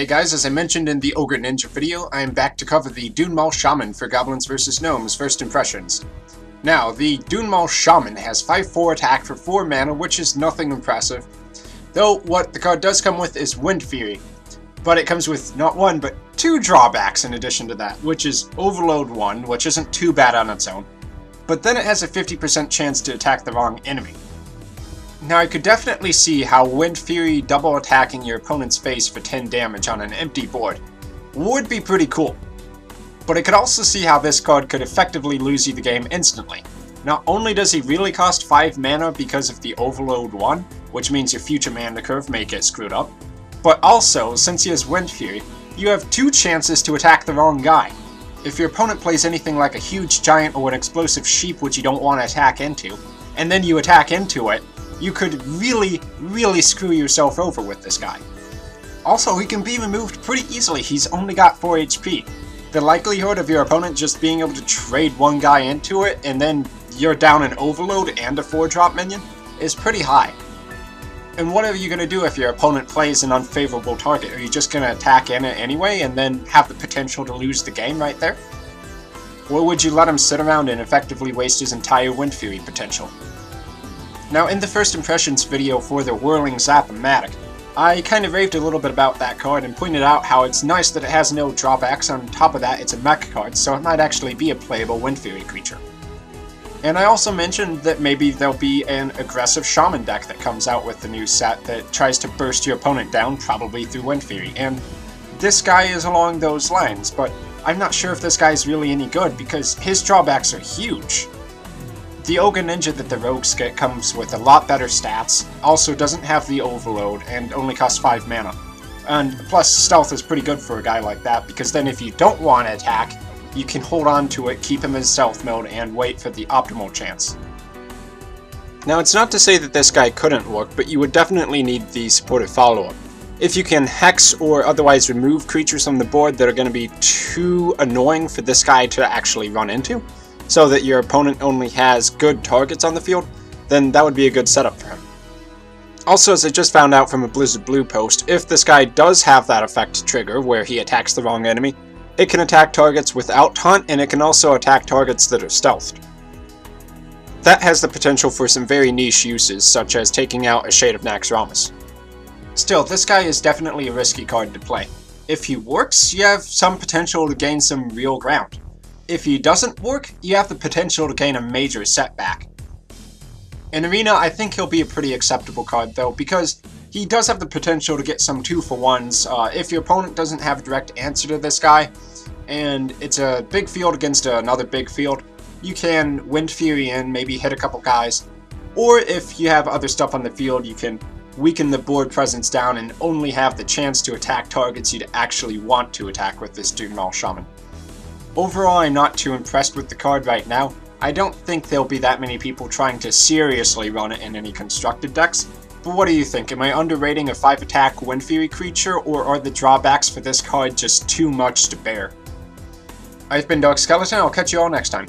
Hey guys, as I mentioned in the Ogre Ninja video, I am back to cover the Dunemaul Shaman for Goblins vs. Gnomes First Impressions. Now, the Dunemaul Shaman has 5/4 attack for 4 mana, which is nothing impressive. Though, what the card does come with is Wind Fury. But it comes with not one, but 2 drawbacks in addition to that, which is Overload 1, which isn't too bad on its own. But then it has a 50% chance to attack the wrong enemy. Now I could definitely see how Wind Fury double attacking your opponent's face for 10 damage on an empty board would be pretty cool. But I could also see how this card could effectively lose you the game instantly. Not only does he really cost 5 mana because of the Overload 1, which means your future mana curve may get screwed up, but also, since he has Wind Fury, you have 2 chances to attack the wrong guy. If your opponent plays anything like a huge giant or an explosive sheep which you don't want to attack into, and then you attack into it, you could really screw yourself over with this guy. Also, he can be removed pretty easily. He's only got 4 HP. The likelihood of your opponent just being able to trade one guy into it and then you're down an Overload and a 4-drop minion is pretty high. And what are you going to do if your opponent plays an unfavorable target? Are you just going to attack in it anyway and then have the potential to lose the game right there? Or would you let him sit around and effectively waste his entire Wind Fury potential? Now, in the First Impressions video for the Whirling Zap-O-Matic, I kind of raved a little bit about that card and pointed out how it's nice that it has no drawbacks. On top of that, it's a mech card, so it might actually be a playable Wind Fury creature. And I also mentioned that maybe there'll be an aggressive Shaman deck that comes out with the new set that tries to burst your opponent down, probably through Wind Fury, and this guy is along those lines, but I'm not sure if this guy is really any good because his drawbacks are huge. The Ogre Ninja that the rogues get comes with a lot better stats, also doesn't have the Overload, and only costs 5 mana. And plus, stealth is pretty good for a guy like that, because then if you don't want to attack, you can hold on to it, keep him in stealth mode, and wait for the optimal chance. Now, it's not to say that this guy couldn't work, but you would definitely need the supportive follow-up. If you can hex or otherwise remove creatures from the board that are going to be too annoying for this guy to actually run into, so that your opponent only has good targets on the field, then that would be a good setup for him. Also, as I just found out from a Blizzard Blue post, if this guy does have that effect trigger where he attacks the wrong enemy, it can attack targets without taunt, and it can also attack targets that are stealthed. That has the potential for some very niche uses, such as taking out a Shade of Naxxramas. Still, this guy is definitely a risky card to play. If he works, you have some potential to gain some real ground. If he doesn't work, you have the potential to gain a major setback. In Arena, I think he'll be a pretty acceptable card though, because he does have the potential to get some 2-for-1s if your opponent doesn't have a direct answer to this guy, and it's a big field against another big field. You can Wind Fury in, maybe hit a couple guys, or if you have other stuff on the field, you can weaken the board presence down and only have the chance to attack targets you'd actually want to attack with this Dunemaul Shaman. Overall, I'm not too impressed with the card right now. I don't think there'll be that many people trying to seriously run it in any constructed decks. But what do you think? Am I underrating a 5-attack Wind Fury creature, or are the drawbacks for this card just too much to bear? I've been Dark Skeleton, I'll catch you all next time.